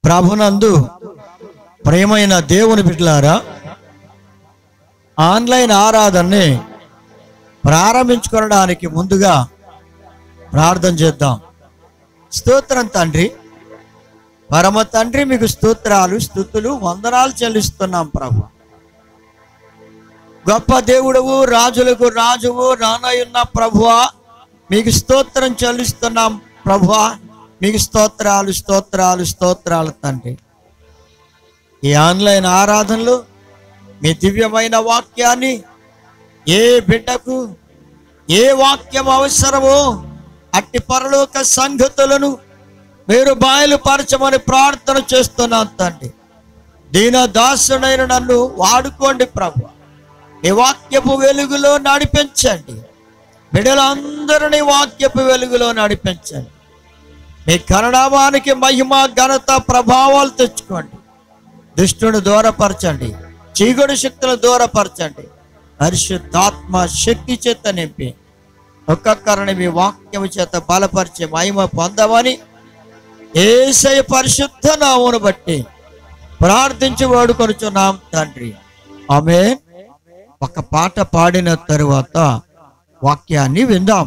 ప్రభునందు ప్రియమైన దేవుని బిడ్డలారా, ఆన్లైన్ ఆరాధనని ప్రారంభించుకోవడానికి ముందుగా ప్రార్థన చేద్దాం. స్తోత్రం తండ్రి, పరమ తండ్రి, మీకు స్తోత్రాలు, స్తుతులు, వందనాలు చెల్లిస్తున్నాం ప్రభు. గొప్ప దేవుడవు, రాజులకు రాజువు, రానయున్న ప్రభువా, మీకు స్తోత్రం చెల్లిస్తున్నాం ప్రభువా. మీకు స్తోత్రాలు స్తోత్రాలు స్తోత్రాలు తండ్రి. ఈ ఆన్లైన్ ఆరాధనలు మీ దివ్యమైన వాక్యాన్ని ఏ బిడ్డకు ఏ వాక్యం అవసరమో అట్టి పరలోక సంగతులను మీరు బయలుపరచమని ప్రార్థన చేస్తున్నాను తండ్రి. దీన దాసుడైన నన్ను వాడుకోండి ప్రభు. ఈ వాక్యపు వెలుగులో నడిపించండి. బిడ్డలందరినీ వాక్యపు వెలుగులో నడిపించండి. మీ కరుణామానికి మహిమ, ఘనత, ప్రభావాలు తెచ్చుకోండి. దుష్టుని దూరపరచండి, చీకటి శక్తులను దూరపరచండి. పరిశుద్ధాత్మ శక్తి చేత నింపి ఒక్కొక్కరిని మీ వాక్యము చేత బలపరిచే మహిమ పొందమని యేసయ్య పరిశుద్ధ నామమును బట్టి ప్రార్థించి వేడుకొనుచున్నాం తండ్రి. ఆమేన్. ఒక పాట పాడిన తరువాత వాక్యాన్ని విందాం.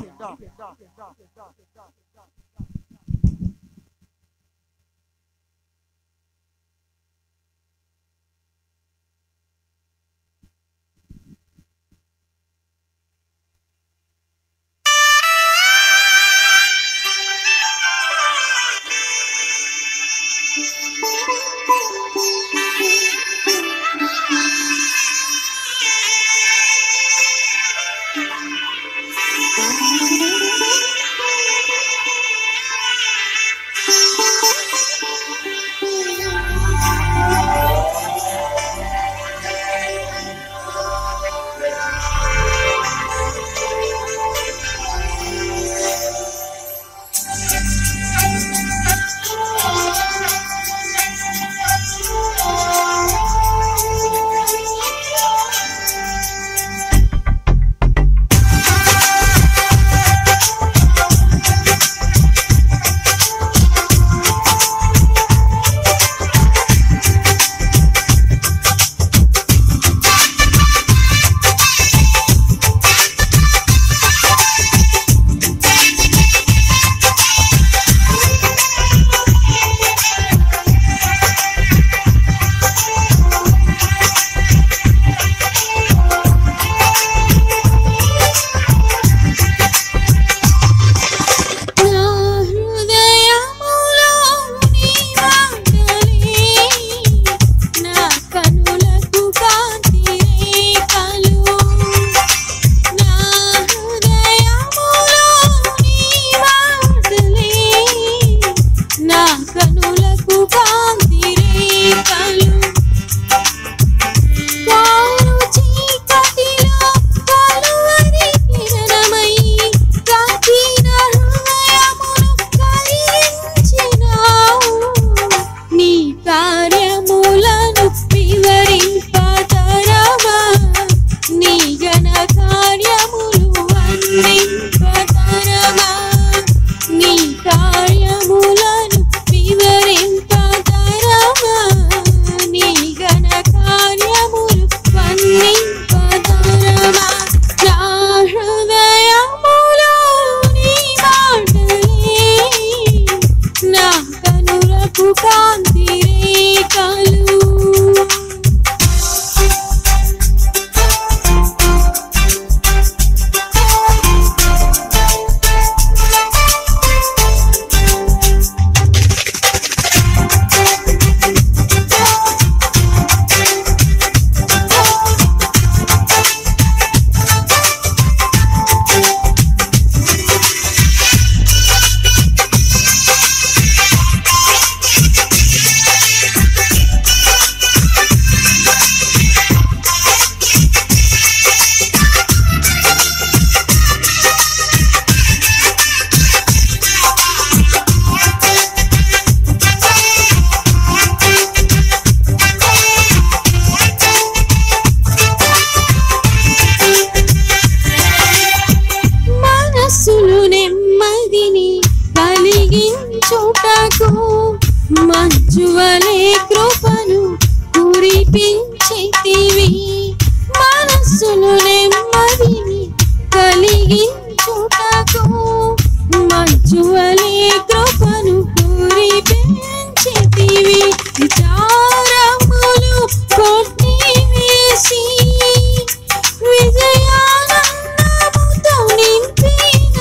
మంచువలే కృపను కురిపించితివి, మనస్సును నెమ్మదిని కలిగించుటకు. మంచువలే కృపను కురిపించితివి, విచారములు కొట్టివేసి విజయానందముతో నింపిన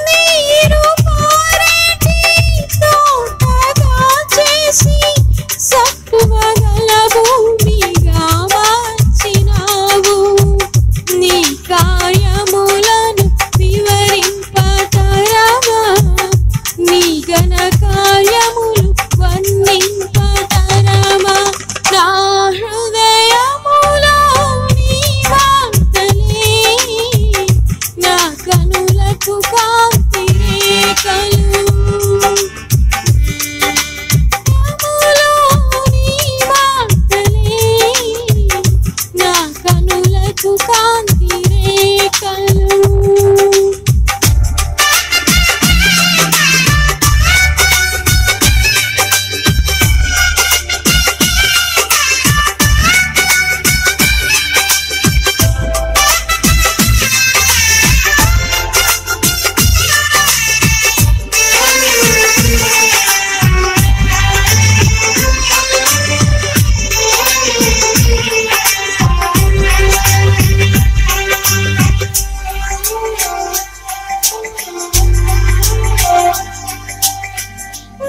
నీరు పారేటి తోటగా చేసి సత్తువగల భూమిగా మార్చినావు. నీ కార్యములను వివరింపతరమా, నీ ఘన కార్యములు వర్ణింపతరమా. నా హృదయములో నీ వార్తలే, నా కనులకు కాంతి రేఖలు. నీ వార్తలే, నా కనులకు కాంతి రేఖలు.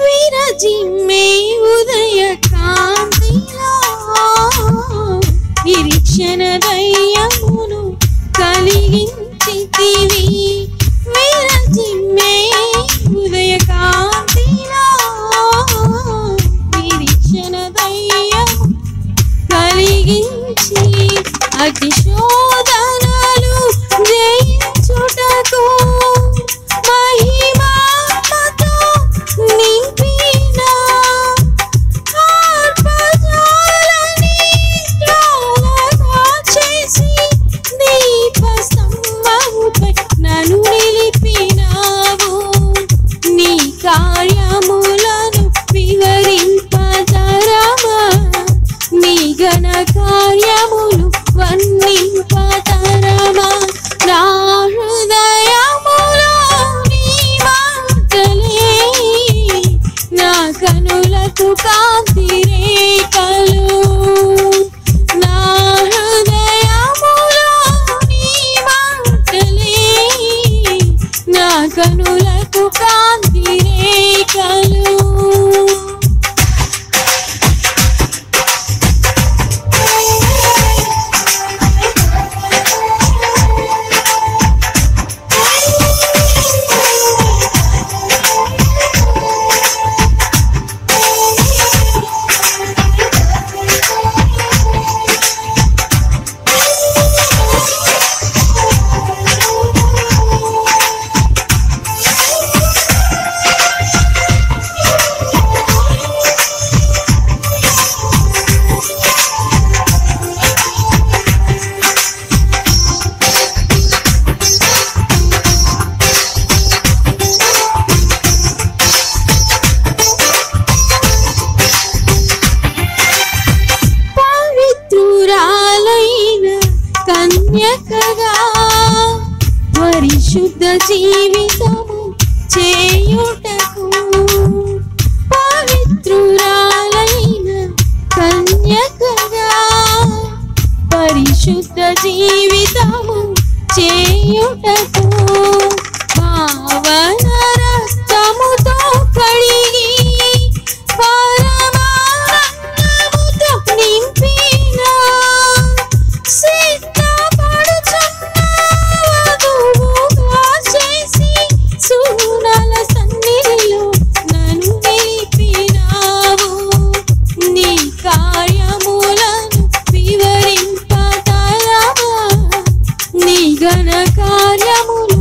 విరజిమ్మే ఉదయ కాంతిలో నిరీక్షణ దయ్యమును కలిగించితివి. విరజిమ్మే ఉదయ కాంతిలో నిరీక్షణ దయ్యము కలిగించి అగ్నిశోధనలు జయించుటకు మహిమాత్మతో నింపిన ఆర్పజాలని జ్వాలగా చేసి దీపస్తంభముపై నన్ను నిలిపినావు. నీ కార్యములను వివరింపతరమా, నీ ఘన కార్యములు వర్ణింపతరమా. నా హృదయములో నీ మాటలే, నా కనులకు కాంతి రేఖలు. నా హృదయములో నీ మాటలే, నా కనులకు కాంతి రేఖలు. కన్యకగా పరిశుద్ధ జీవితము చేయుటకు, పవిత్రురాలైన కన్యకగా పరిశుద్ధ జీవితము చేయుటకు, పావన రక్తముతో కడిగి పరమానందముతో నింపిన సిద్ధపడుచున్న వధువుగా చేసి సుగుణాల సన్నిధిలో నన్ను నిలిపినావు. నీ కార్యములను వివరింపతరమా, నీ ఘన కార్యములు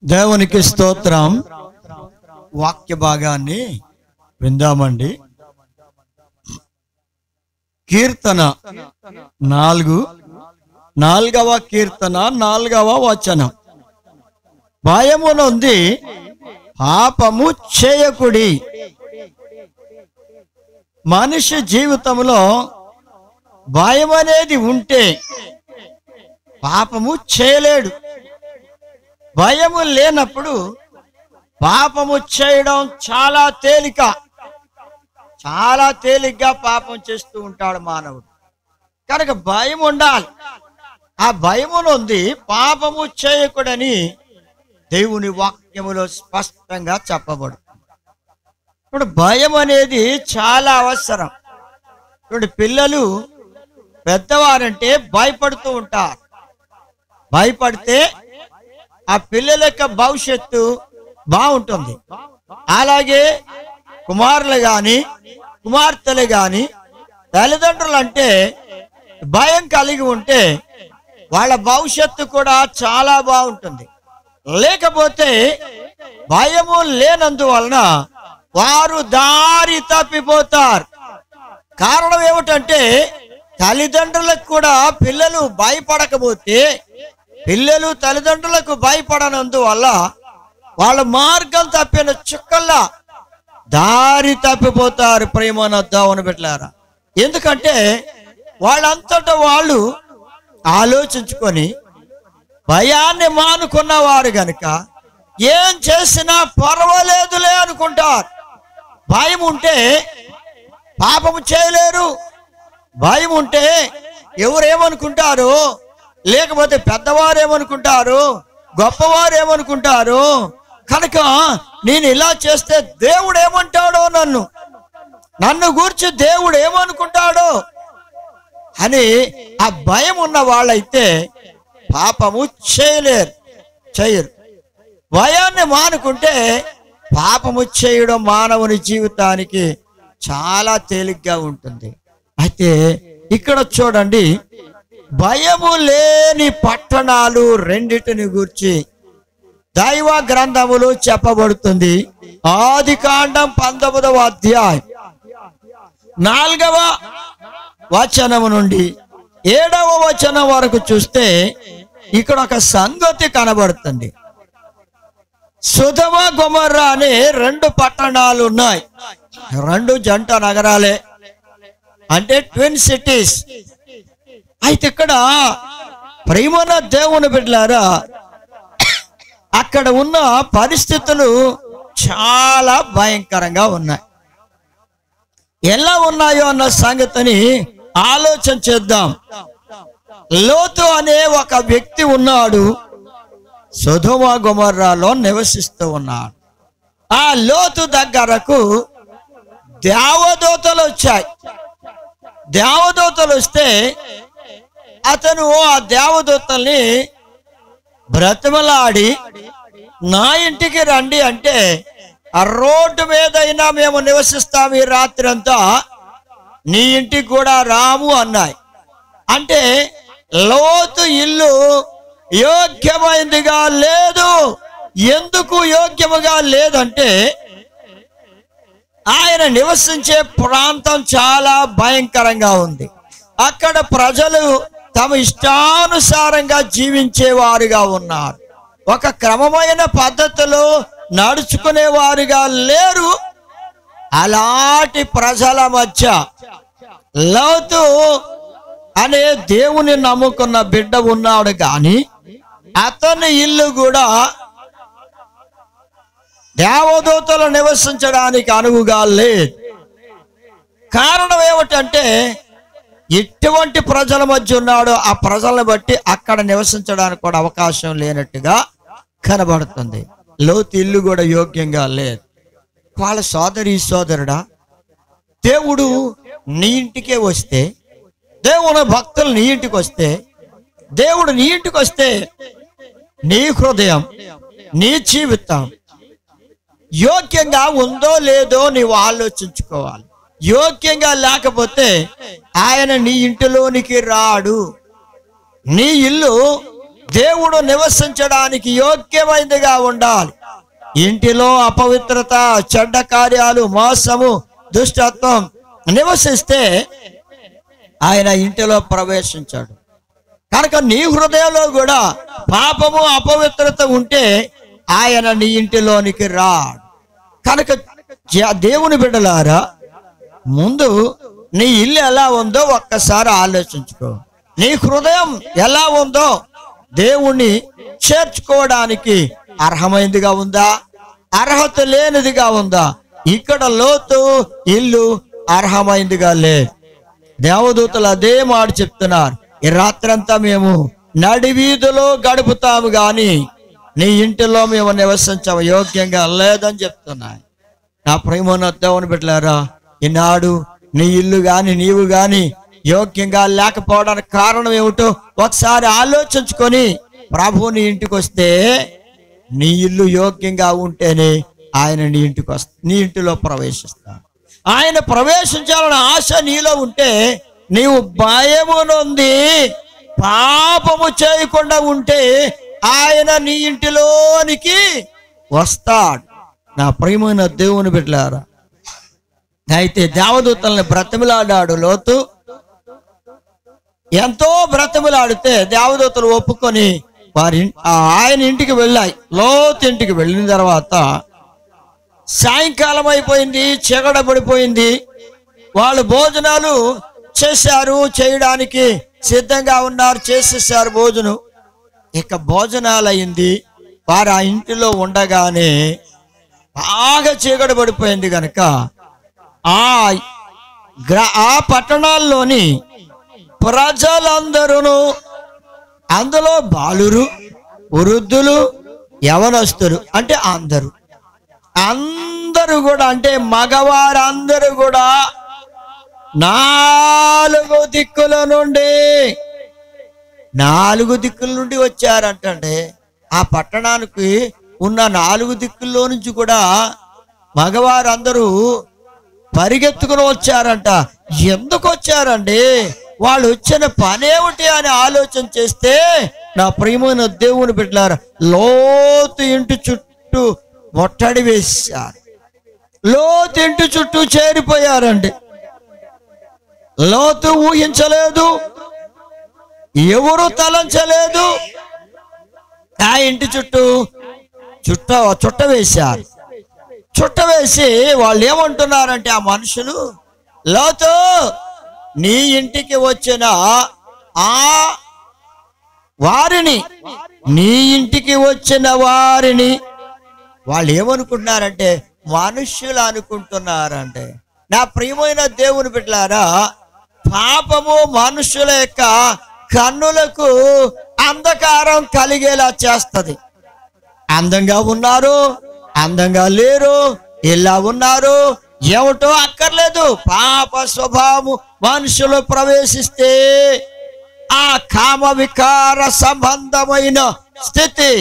దేవునికి స్తోత్రం. వాక్య భాగాన్ని విందామండి. కీర్తన 4వ కీర్తన 4వ వచనం. భయమునుంది పాపము చేయకుడి. మనిషి జీవితంలో భయం అనేది ఉంటే పాపము చేయలేడు. భయము లేనప్పుడు పాపము చేయడం చాలా తేలిక. చాలా తేలిగ్గా పాపం చేస్తూ ఉంటాడు మానవుడు. కనుక భయం ఉండాలి. ఆ భయమునుంది పాపము చేయకూడని దేవుని వాక్యములో స్పష్టంగా చెప్పబడు. ఇప్పుడు భయం అనేది చాలా అవసరం. ఇప్పుడు పిల్లలు పెద్దవారంటే భయపడుతూ ఉంటారు. భయపడితే ఆ పిల్లల యొక్క భవిష్యత్తు బాగుంటుంది. అలాగే కుమారులు గాని కుమార్తెలు గాని తల్లిదండ్రులు అంటే భయం కలిగి ఉంటే వాళ్ళ భవిష్యత్తు కూడా చాలా బాగుంటుంది. లేకపోతే భయము లేనందువలన వారు దారి తప్పిపోతారు. కారణం ఏమిటంటే తల్లిదండ్రులకు కూడా పిల్లలు భయపడకపోతే, పిల్లలు తల్లిదండ్రులకు భయపడనందువల్ల వాళ్ళ మార్గం తప్పిన చుక్కల్లా దారి తప్పిపోతారు. ప్రేమన దేవుని బిడ్డలారా, ఎందుకంటే వాళ్ళంతటా వాళ్ళు ఆలోచించుకొని భయాన్ని మానుకున్నవారు గనుక ఏం చేసినా పర్వాలేదులే అనుకుంటారు. భయం ఉంటే పాపము చేయలేరు. భయం ఉంటే ఎవరేమనుకుంటారు, లేకపోతే పెద్దవారు ఏమనుకుంటారు, గొప్పవారు ఏమనుకుంటారు, కనుక నేను ఇలా చేస్తే దేవుడు ఏమంటాడో, నన్ను గూర్చి దేవుడు ఏమనుకుంటాడో అని ఆ భయం ఉన్న వాళ్ళైతే పాపము చేయరు. భయాన్ని మానుకుంటే పాపము చేయడం మానవుని జీవితానికి చాలా తేలిగ్గా ఉంటుంది. అయితే ఇక్కడ చూడండి, భయము లేని పట్టణాలు రెండిటిని గూర్చి దైవ గ్రంథములు చెప్పబడుతుంది. ఆదికాండం 19వ అధ్యాయం 4వ వచనము నుండి 7వ వచనం వరకు చూస్తే ఇక్కడ ఒక సంగతి కనబడుతుంది. సొదొమ గొమొర్రా అనే 2 పట్టణాలు ఉన్నాయి. 2 జంట నగరాలే, అంటే ట్విన్ సిటీస్. అయితే ఇక్కడ ప్రియమైన దేవుని బిడ్డలారా, అక్కడ ఉన్న పరిస్థితులు చాలా భయంకరంగా ఉన్నాయి. ఎలా ఉన్నాయో అన్న సంగతిని ఆలోచన చేద్దాం. లోతు అనే ఒక వ్యక్తి ఉన్నాడు, సొదొమ గొమొర్రాలో నివసిస్తూ ఉన్నాడు. ఆ లోతు దగ్గరకు దేవదూతలు వచ్చాయి. దేవదూతలు వస్తే అతను ఆ దేవదూతల్ని బ్రతిమలాడి నా ఇంటికి రండి అంటే, ఆ రోడ్డు మీదైనా మేము నివసిస్తాం ఈ రాత్రి అంతా, నీ ఇంటికి కూడా రాము అన్నాయి. అంటే లోతు ఇల్లు యోగ్యమైందిగా లేదు. ఎందుకు యోగ్యముగా లేదంటే ఆయన నివసించే ప్రాంతం చాలా భయంకరంగా ఉంది. అక్కడ ప్రజలు తమ ఇష్టానుసారంగా జీవించేవారుగా ఉన్నారు. ఒక క్రమమైన పద్ధతిలో నడుచుకునేవారుగా లేరు. అలాంటి ప్రజల మధ్య లోతు అనే దేవుని నమ్ముకున్న బిడ్డ ఉన్నాడు, కానీ అతని ఇల్లు కూడా దేవదూతలు నివసించడానికి అనువుగా లేదు. కారణం ఏమిటంటే ఎటువంటి ప్రజల మధ్య ఉన్నాడో ఆ ప్రజలను బట్టి అక్కడ నివసించడానికి కూడా అవకాశం లేనట్టుగా కనబడుతుంది. లోతు ఇల్లు కూడా యోగ్యంగా లేదు. వాళ్ళ సోదరుడా, దేవుడు నీ ఇంటికే వస్తే, దేవుని భక్తులు నీ ఇంటికి వస్తే, దేవుడు నీ ఇంటికి వస్తే నీ హృదయం, నీ జీవితం యోగ్యంగా ఉందో లేదో నీవు ఆలోచించుకోవాలి. యోగ్యంగా లేకపోతే ఆయన నీ ఇంటిలోనికి రాడు. నీ ఇల్లు దేవుడు నివసించడానికి యోగ్యమైనదిగా ఉండాలి. ఇంటిలో అపవిత్రత, చెడ్డ కార్యాలు, మోసము, దుష్టత్వం నివసిస్తే ఆయన ఇంటిలో ప్రవేశించాడు. కనుక నీ హృదయంలో కూడా పాపము, అపవిత్రత ఉంటే ఆయన నీ ఇంటిలోనికి రాడు. కనుక దేవుని బిడ్డలారా, ముందు నీ ఇల్లు ఎలా ఉందో ఒక్కసారి ఆలోచించుకో. నీ హృదయం ఎలా ఉందో దేవుణ్ణి చేర్చుకోవడానికి అర్హమైనదిగా ఉందా, అర్హత లేనిదిగా ఉందా? ఇక్కడ లోతు ఇల్లు అర్హమైనదిగా లేదు. దేవదూతలు అదే మాట చెప్తున్నారు, ఈ రాత్రంతా మేము నడి వీధిలో గడుపుతాము గాని నీ ఇంటిలో మేము నివసించ యోగ్యంగా లేదని చెప్తున్నాయి. నా ప్రియమైన దేవుని బిడ్డలారా, ఈనాడు నీ ఇల్లు గాని నీవు గాని యోగ్యంగా లేకపోవడానికి కారణం ఏమిటో ఒకసారి ఆలోచించుకొని ప్రభువు నీ ఇంటికి వస్తే, నీ ఇల్లు యోగ్యంగా ఉంటేనే ఆయన నీ ఇంటికి నీ ఇంటిలో ప్రవేశిస్తాడు. ఆయన ప్రవేశించాలన్న ఆశ నీలో ఉంటే, నీవు భయము నొంది పాపము చేయకుండా ఉంటే ఆయన నీ ఇంటిలోనికి వస్తాడు. నా ప్రియమైన దేవుని బిడ్డలారా, అయితే దేవదూతల్ని బ్రతిమిలాడాడు లోతు. ఎంతో బ్రతిమిలాడితే దేవదూతలు ఒప్పుకొని ఆయన ఇంటికి వెళ్ళాయి. లోతు ఇంటికి వెళ్ళిన తర్వాత సాయంకాలం అయిపోయింది, చీకటపడిపోయింది. వాళ్ళు భోజనాలు చేశారు, చేయడానికి సిద్ధంగా ఉన్నారు, చేసేసారు భోజనం. ఇక భోజనాలు అయింది. వారు ఆ ఇంటిలో ఉండగానే బాగా చీకటి పడిపోయింది. కనుక ఆ పట్టణాల్లోని ప్రజలందరూ, అందులో బాలురు, వృద్ధులు, యవనస్తులు, అంటే అందరూ కూడా, అంటే మగవారందరూ కూడా 4 దిక్కుల నుండి వచ్చారంటే, ఆ పట్టణానికి ఉన్న 4 దిక్కుల్లో నుంచి కూడా మగవారందరూ పరిగెత్తుకుని వచ్చారంట. ఎందుకు వచ్చారండి? వాళ్ళు వచ్చిన పనేమిటి అని ఆలోచన చేస్తే, నా ప్రియమైన దేవుని బిడ్డలారా, లోతు ఇంటి చుట్టూ ముట్టడి వేశారు. లోతు ఇంటి చుట్టూ చేరిపోయారండి. లోతు ఊహించలేదు, ఎవరు తలంచలేదు. ఆ ఇంటి చుట్టూ చుట్ట వేశారు. చుట్ట వేసి వాళ్ళు ఏమంటున్నారంటే, ఆ మనుషులు, లోతు నీ ఇంటికి వచ్చిన నీ ఇంటికి వచ్చిన వారిని వాళ్ళు ఏమనుకుంటున్నారంటే, మనుష్యులు అనుకుంటున్నారంటే. నా ప్రియమైన దేవుని బిడ్డలారా, పాపము మనుషుల యొక్క కన్నులకు అంధకారం కలిగేలా చేస్తది. అందంగా ఉన్నారు, అందంగా లేరు, ఇలా ఉన్నారు, ఏమిటో అక్కర్లేదు. పాప స్వభావము మనుషులు ప్రవేశిస్తే ఆ కామ వికార సంబంధమైన స్థితి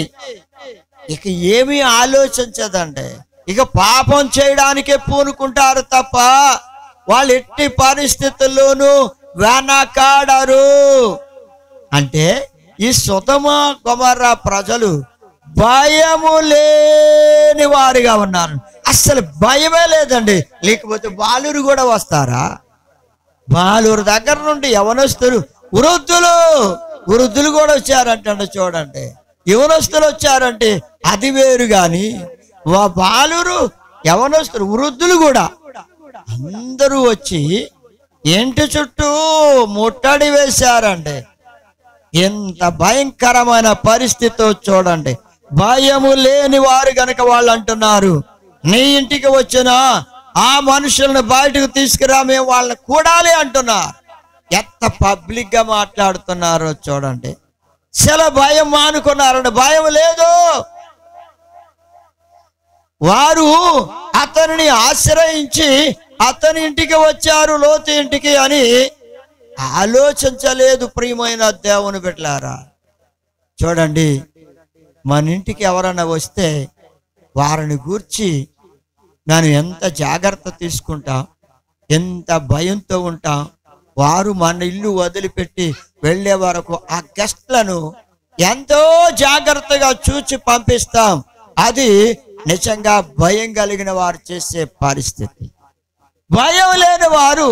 ఇక ఏమీ ఆలోచించదండి. ఇక పాపం చేయడానికే పూనుకుంటారు తప్ప వాళ్ళు ఎట్టి పరిస్థితుల్లోనూ వెనకాడరు. అంటే ఈ సొదొమ గొమొర్రా ప్రజలు భయము లేని వారిగా ఉన్నారు. అస్సలు భయమే లేదండి. లేకపోతే బాలురు కూడా వస్తారా? బాలురు దగ్గర నుండి యవనస్తులు, వృద్ధులు కూడా వచ్చారంటే చూడండి. యవనస్తులు వచ్చారంటే అది వేరు గాని, బాలురు, యవనస్తులు, వృద్ధులు కూడా అందరూ వచ్చి ఇంటి చుట్టూ ముట్టడి వేశారండి. ఎంత భయంకరమైన పరిస్థితి చూడండి. భయము లేని వారు గనక వాళ్ళు అంటున్నారు, నీ ఇంటికి వచ్చిన ఆ మనుషులను బయటకు తీసుకురా, మేము వాళ్ళని కూడాలి అంటున్నారు. ఎంత పబ్లిక్ గా మాట్లాడుతున్నారో చూడండి. చాలా భయం మానుకున్నారండి. భయం లేదు. వారు అతనిని ఆశ్రయించి అతని ఇంటికి వచ్చారు, లోతు ఇంటికి అని ఆలోచించలేదు. ప్రియమైన దేవుని బిడ్డలారా, చూడండి, మన ఇంటికి ఎవరైనా వస్తే వారిని గూర్చి నేను ఎంత జాగ్రత్త తీసుకుంటాం, ఎంత భయంతో ఉంటాం. వారు మన ఇల్లు వదిలిపెట్టి వెళ్ళే వరకు ఆ గెస్ట్లను ఎంతో జాగ్రత్తగా చూచి పంపిస్తాం. అది నిజంగా భయం కలిగిన వారు చేసే పరిస్థితి. భయం లేని వారు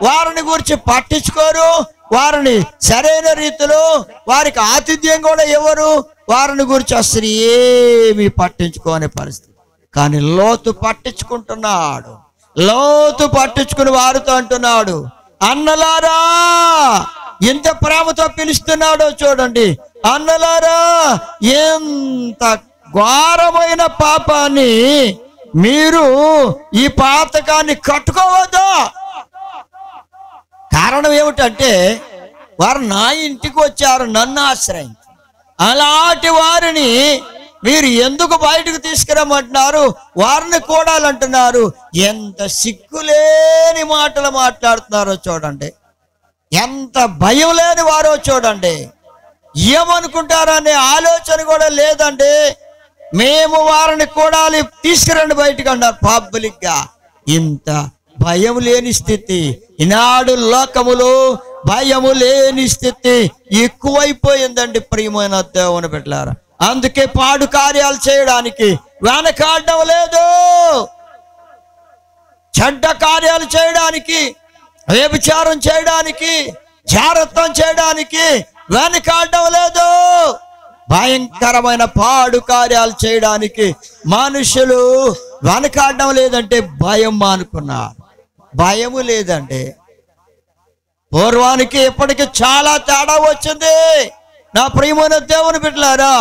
వారిని గురించి పట్టించుకోరు, వారిని సరైన రీతిలో వారికి ఆతిథ్యం కూడా ఇవ్వరు, వారిని గురించి అసలు ఏమీ పట్టించుకోని పరిస్థితి. కానీ లోతు పట్టించుకుంటున్నాడు. లోతు పట్టించుకుని వారితో అంటున్నాడు, అన్నలారా, ఎంత ప్రేమతో పిలుస్తున్నాడో చూడండి. అన్నలారా, ఎంత ఘోరమైన పాపాన్ని మీరు ఈ పాతకాన్ని కట్టుకోవద్దు. కారణం ఏమిటంటే వారు నా ఇంటికి వచ్చారు, నన్ను ఆశ్రయించి. అలాంటి వారిని మీరు ఎందుకు బయటకు తీసుకురమ్మంటున్నారు, వారిని కూడాలంటున్నారు. ఎంత సిగ్గులేని మాటలు మాట్లాడుతున్నారో చూడండి, ఎంత భయం లేని వారో చూడండి. ఏమనుకుంటారనే ఆలోచన కూడా లేదండి. మేము వారిని కూడాలి తీసుకురండి బయటకు అన్నారు పబ్లిక్ గా. ఇంత భయం లేని స్థితి ఈనాడు లోకములో, భయము లేని స్థితి ఎక్కువైపోయిందండి ప్రియమైన దేవుని బిడ్డలారా. అందుకే పాడు కార్యాలు చేయడానికి వెనకాడడం లేదు, చెడ్డ కార్యాలు చేయడానికి, వ్యభిచారం చేయడానికి, జాగ్రత్తం చేయడానికి వెనకాడడం లేదు. భయంకరమైన పాడు కార్యాలు చేయడానికి మనుషులు వెనకాడడం లేదంటే భయం మానుకున్నారు. భయము లేదంటే పూర్వానికి ఇప్పటికి చాలా తేడా వచ్చింది నా ప్రియమైన దేవుని బిడ్డలారా.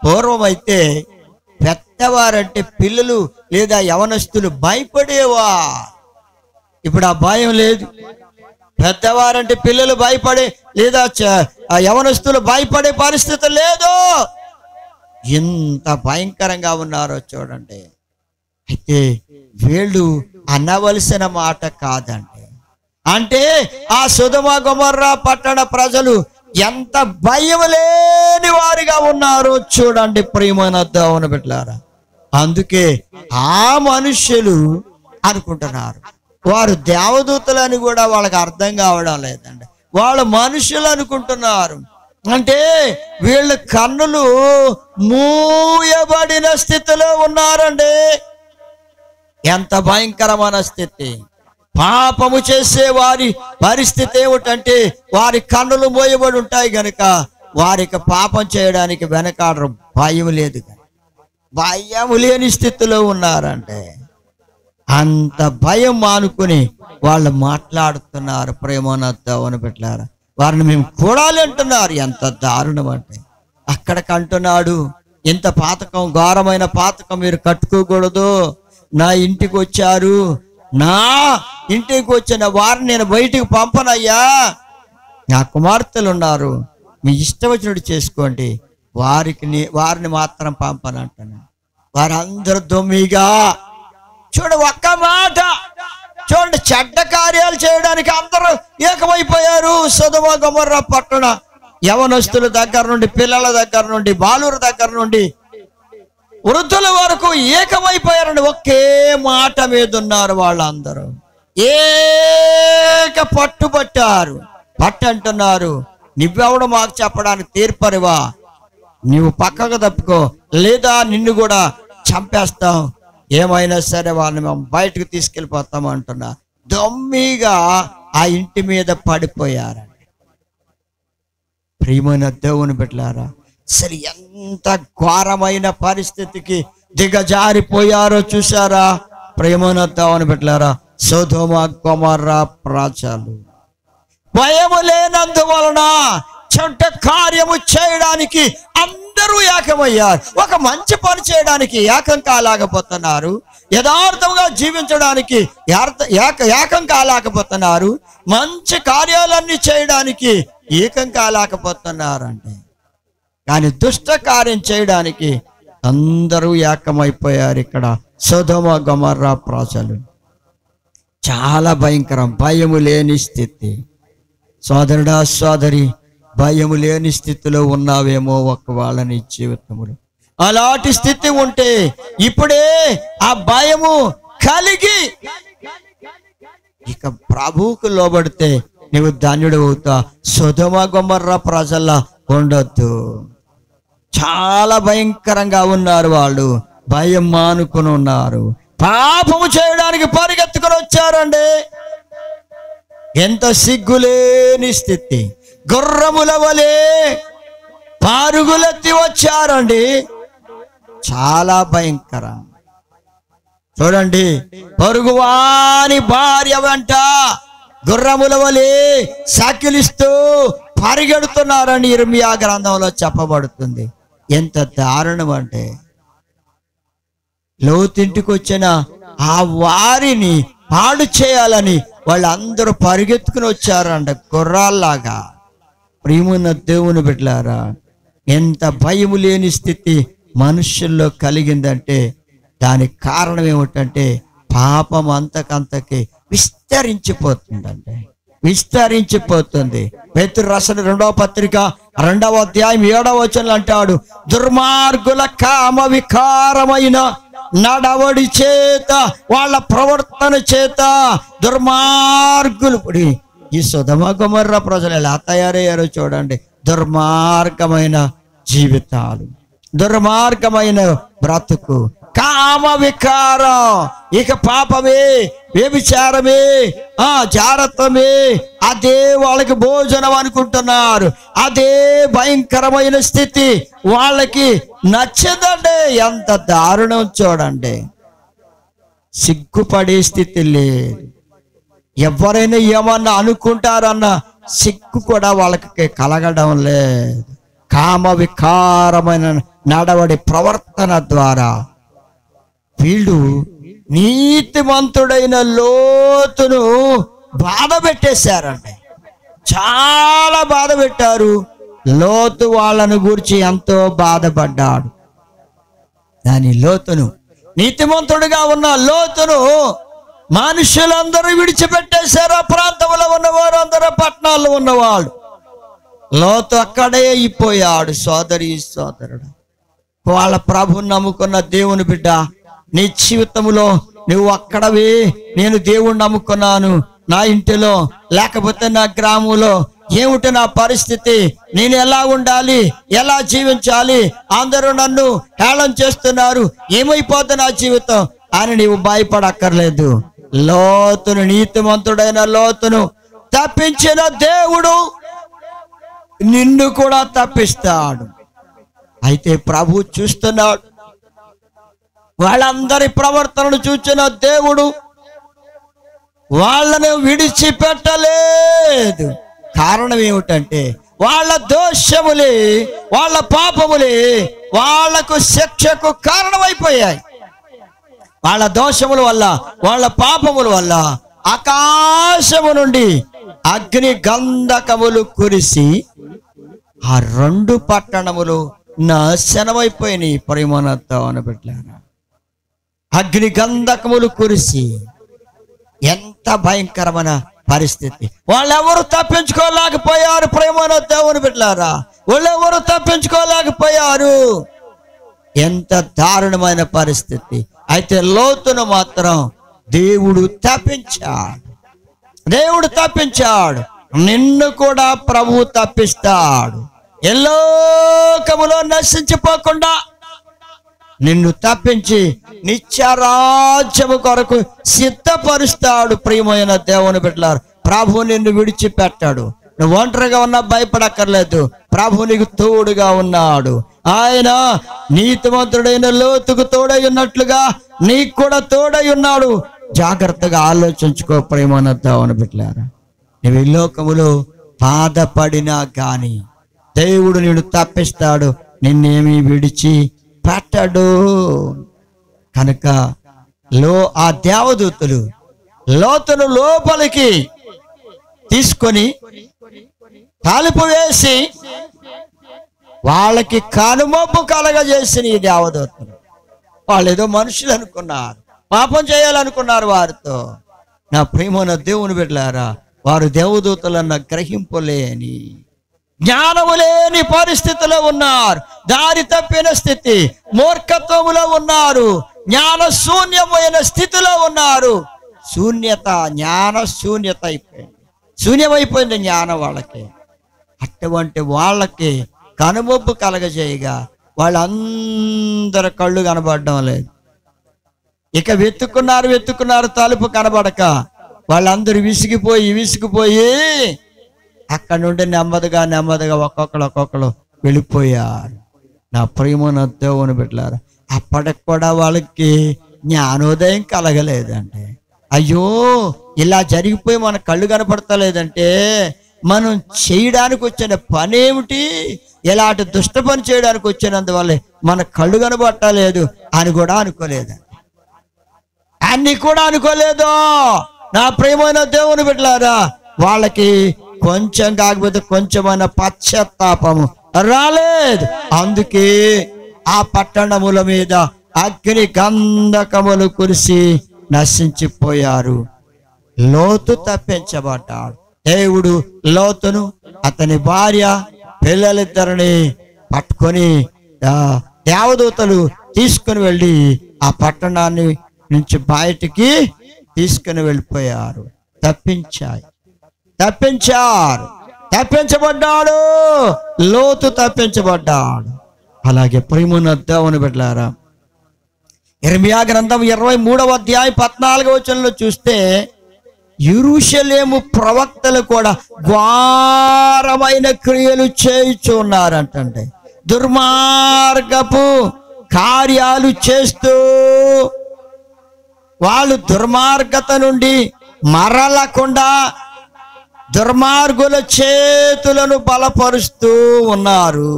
పూర్వం అయితే పెద్దవారంటే పిల్లలు లేదా యవనస్తులు భయపడేవా. ఇప్పుడు ఆ భయం లేదు. పెద్దవారంటే పిల్లలు భయపడే లేదా యవనస్తులు భయపడే పరిస్థితి లేదు. ఎంత భయంకరంగా ఉన్నారో చూడండి. అయితే వీళ్ళు అనవలసిన మాట కాదండి. అంటే ఆ సొదొమ గొమొర్రా పట్టణ ప్రజలు ఎంత భయం లేని వారిగా ఉన్నారో చూడండి ప్రియమైన దేవుని బిడ్డలారా. అందుకే ఆ మనుష్యులు అనుకుంటున్నారు వారు దేవదూతలని కూడా వాళ్ళకి అర్థం కావడం లేదండి. వాళ్ళు మనుషులు అనుకుంటున్నారు. అంటే వీళ్ళ కన్నులు మూయబడిన స్థితిలో ఉన్నారండి. ఎంత భయంకరమైన స్థితి. పాపము చేసే వారి పరిస్థితి ఏమిటంటే వారి కన్నులు మూయబడి ఉంటాయి గనుక వారికి పాపం చేయడానికి వెనకాడరు. భయం లేదు, భయం లేని స్థితిలో ఉన్నారంటే అంత భయం మానుకుని వాళ్ళు మాట్లాడుతున్నారు ప్రేమన దేవుని బిడ్డలారా. వారిని మేము కూడాలి అంటున్నారు. ఎంత దారుణం అంటే అక్కడికి అంటున్నాడు, ఇంత పాతకం, ఘోరమైన పాతకం మీరు కట్టుకోకూడదు. నా ఇంటికి వచ్చారు, నా ఇంటికి వచ్చిన వారిని నేను బయటికి పంపనయ్యా. నా కుమార్తెలు ఉన్నారు, మీ ఇష్టం వచ్చినట్టు చేసుకోండి, వారిని మాత్రం పంపనంటున్నాను. వారందరూ దొమ్మిగా చూడు, ఒక్క మాట చూడండి, చెడ్డ కార్యాలు చేయడానికి అందరూ ఏకమైపోయారు. సొదొమ గొమొర్రా పట్టణ యవనస్తుల దగ్గర నుండి, పిల్లల దగ్గర నుండి, బాలుర దగ్గర నుండి వృద్ధుల వరకు ఏకమైపోయారండి. ఒకే మాట మీద ఉన్నారు వాళ్ళందరూ. ఏక పట్టుబట్టారు. పట్టంటున్నారు, నువ్వెవడు మాకు చెప్పడానికి తీర్పరివా, నువ్వు పక్కకు తప్పుకో లేదా నిన్ను కూడా చంపేస్తాం, ఏమైనా సరే వాళ్ళని మేము బయటకు తీసుకెళ్ళిపోతాం అంటున్నా. దొమ్మిగా ఆ ఇంటి మీద పడిపోయారండి. ప్రియమైన దేవుని బిడ్డలారా, అసలు ఎంత ఘోరమైన పరిస్థితికి దిగజారిపోయారో చూసారా ప్రియమైన దేవుని బిడ్డలారా. సొదొమ గొమొర్రా ప్రజలు భయము లేనందువలన చెడ్డ కార్యము చేయడానికి అందరూ ఏకమయ్యారు. ఒక మంచి పని చేయడానికి ఏకం కాలేకపోతున్నారు. యథార్థంగా జీవించడానికి ఏకం కాలేకపోతున్నారు. మంచి కార్యాలన్నీ చేయడానికి ఏకం కాలేకపోతున్నారంటే, కానీ దుష్ట కార్యం చేయడానికి అందరూ ఏకమైపోయారు. ఇక్కడ సొదొమ గొమొర్రా ప్రజలు చాలా భయంకరం. భయము లేని స్థితి. సోదరుడా, సోదరి, భయము లేని స్థితిలో ఉన్నావేమో ఒకవేళ నీ జీవితంలో. అలాంటి స్థితి ఉంటే ఇప్పుడే ఆ భయము కలిగి ఇక ప్రభువుకు లోబడితే నీవు ధన్యుడు అవుతా. సొదొమ గొమొర్రా ప్రజల్లా ఉండొద్దు. చాలా భయంకరంగా ఉన్నారు. వాళ్ళు భయం మానుకుని ఉన్నారు. పాపము చేయడానికి పరిగెత్తుకుని వచ్చారండి. ఎంత సిగ్గులేని స్థితి. గుర్రముల వలె పారుగులెత్తి వచ్చారండి. చాలా భయంకరం. చూడండి, పొరుగువాని భార్య వెంట గుర్రముల వలె సాకిలిస్తూ పరిగెడుతున్నారని ఇర్మియా గ్రంథంలో చెప్పబడుతుంది. ఎంత దారుణం అంటే, లోతింటికి వచ్చిన ఆ వారిని పాడు చేయాలని వాళ్ళందరూ పరిగెత్తుకుని వచ్చారంట గుర్రాల్లాగా. ప్రియమైన దేవుని బిడ్డలారా, ఎంత భయము లేని స్థితి మనుషుల్లో కలిగిందంటే దానికి కారణం ఏమిటంటే పాపం అంతకంతకి విస్తరించిపోతుందండి. విస్తరించిపోతుంది. పేతురు రాసిన 2వ పత్రిక 2వ అధ్యాయం 7వ వచనం అంటాడు, దుర్మార్గుల కామ వికారమైన నడవడి చేత, వాళ్ళ ప్రవర్తన చేత దుర్మార్గులు. ఈ సొదొమ గొమొర్రా ప్రజలు ఎలా తయారయ్యారో చూడండి. దుర్మార్గమైన జీవితాలు, దుర్మార్గమైన బ్రతుకు, కామ వికారం. ఇక పాపమే, వ్యభిచారమే, జారత్వమే, అదే వాళ్ళకి భోజనం అనుకుంటున్నారు. అదే భయంకరమైన స్థితి వాళ్ళకి నచ్చదండి. ఎంత దారుణం చూడండి. సిగ్గుపడే స్థితి లేదు. ఎవరైనా ఏమన్నా అనుకుంటారన్న సిగ్గు కూడా వాళ్ళకి కలగడం లేదు. కామ వికారమైన నడవడి ప్రవర్తన ద్వారా వీళ్ళు నీతిమంతుడైన లోతును బాధ పెట్టేశారండి. చాలా బాధ పెట్టారు. లోతు వాళ్ళను గురించి ఎంతో బాధపడ్డాడు. దాని లోతును, నీతిమంతుడిగా ఉన్న లోతును మనుషులందరూ విడిచిపెట్టేశారు. ఆ ప్రాంతంలో ఉన్నవారు అందరూ, పట్టణాల్లో ఉన్నవాళ్ళు. లోతు అక్కడే అయిపోయాడు. సోదరి సోదరుడు, వాళ్ళ ప్రభుని నమ్ముకున్న దేవుని బిడ్డ, నీ జీవితంలో నువ్వు అక్కడవే, నేను దేవుణ్ణి నమ్ముకున్నాను, నా ఇంటిలో లేకపోతే నా గ్రామంలో ఏమిటి నా పరిస్థితి, నేను ఎలా ఉండాలి, ఎలా జీవించాలి, అందరూ నన్ను హేళన చేస్తున్నారు, ఏమైపోతుంది నా జీవితం అని నీవు భయపడక్కర్లేదు. లోతును, నీతిమంతుడైన లోతును తప్పించిన దేవుడు నిన్ను కూడా తప్పిస్తాడు. అయితే ప్రభు చూస్తున్నాడు. వాళ్ళందరి ప్రవర్తనను చూచిన దేవుడు వాళ్ళను విడిచిపెట్టలేదు. కారణం ఏమిటంటే వాళ్ళ దోషములే, వాళ్ళ పాపములే వాళ్లకు శిక్షకు కారణమైపోయాయి. వాళ్ళ దోషముల వల్ల, వాళ్ళ పాపముల వల్ల ఆకాశము నుండి అగ్ని గంధకములు కురిసి ఆ 2 పట్టణములు నాశనమైపోయినాయి. ప్రేమనతో అనబెట్టారా, అగ్ని గంధకములు కురిసి. ఎంత భయంకరమైన పరిస్థితి. వాళ్ళెవరు తప్పించుకోలేకపోయారు. ప్రేమన దేవుని బిడ్డలారా, వాళ్ళెవరు తప్పించుకోలేకపోయారు. ఎంత దారుణమైన పరిస్థితి. అయితే లోతును మాత్రం దేవుడు తప్పించాడు. దేవుడు తప్పించాడు. నిన్ను కూడా ప్రభువు తప్పిస్తాడు. ఎల్లోకములో నశించిపోకుండా నిన్ను తప్పించి నిత్యరాజ్యము కొరకు సిద్ధపరుస్తాడు. ప్రియమైన దేవుని బిడ్డలారా, ప్రభు నిన్ను విడిచిపెట్టాడు. నువ్వు ఒంటరిగా ఉన్నా భయపడక్కర్లేదు. ప్రభు నీకు తోడుగా ఉన్నాడు. ఆయన నీతిమంతుడైన లోతుకు తోడై ఉన్నట్లుగా నీకు కూడా తోడై ఉన్నాడు. జాగ్రత్తగా ఆలోచించుకో ప్రియమైన దేవుని బిడ్డలారా. నువ్వు ఈ లోకములో బాధపడినా గాని దేవుడు నిన్ను తప్పిస్తాడు. నిన్నేమీ విడిచి పెట్టడు. కనుక ఆ దేవదూతలు లోతును లోపలికి తీసుకొని తలుపు వేసి వాళ్ళకి కనుమొప్పు కలగజేసిన ఈ దేవదూతలు. వాళ్ళు ఏదో మనుషులు అనుకున్నారు, పాపం చేయాలనుకున్నారు. వారితో నా ప్రియమైన దేవుని బిడ్డలారా, వారు దేవదూతలన్న గ్రహింపులేని, జ్ఞానము లేని పరిస్థితిలో ఉన్నారు. దారి తప్పిన స్థితి, మూర్ఖత్వములో ఉన్నారు, జ్ఞాన శూన్యమైన స్థితిలో ఉన్నారు. శూన్యత, జ్ఞాన శూన్యత అయిపోయింది. శూన్యమైపోయింది జ్ఞానం వాళ్ళకి. అటువంటి వాళ్ళకి కనుమొప్పు కలగజేయగా వాళ్ళందరి కళ్ళు కనబడడం లేదు. ఇక వెతుక్కున్నారు తలుపు కనబడక వాళ్ళందరూ విసిగిపోయి అక్కడ నుండి నెమ్మదిగా ఒక్కొక్కరు వెళ్ళిపోయారు. నా ప్రియమైన దేవుని బిడ్డలారా, అప్పటికి కూడా వాళ్ళకి జ్ఞానోదయం కలగలేదంటే, అయ్యో ఇలా జరిగిపోయి మన కళ్ళు కనపడతలేదంటే మనం చేయడానికి వచ్చిన పని ఏమిటి, ఇలాంటి దుష్ట పని చేయడానికి వచ్చినందువల్లే మన కళ్ళు కనబట్టలేదు అని కూడా అనుకోలేదండి. అన్ని కూడా అనుకోలేదు. నా ప్రియమైన దేవుని బిడ్డలారా, వాళ్ళకి కొంచెం కాకపోతే కొంచెమైన పశ్చాత్తాపము రాలేదు. అందుకే ఆ పట్టణముల మీద అగ్ని గంధకములు కురిసి నశించిపోయారు. లోతు తప్పించబడ్డాడు. దేవుడు లోతును అతని భార్య పిల్లలిద్దరిని పట్టుకొని దేవదూతలు తీసుకుని వెళ్ళి ఆ పట్టణాన్ని నుంచి బయటికి తీసుకుని వెళ్ళిపోయారు. తప్పించబడ్డాడు. లోతు తప్పించబడ్డాడు. అలాగే ప్రియమైన దేవుని బిడ్డలారా, ఇర్మియా గ్రంథం 23వ అధ్యాయం 14వ వచనంలో చూస్తే యెరూషలేము ప్రవక్తలు కూడా ఘోరమైన క్రియలు చేయుచున్నారంటండి. దుర్మార్గపు కార్యాలు చేస్తూ వాళ్ళు దుర్మార్గత నుండి మరలకుండా దుర్మార్గుల చేతులను బలపరుస్తూ ఉన్నారు.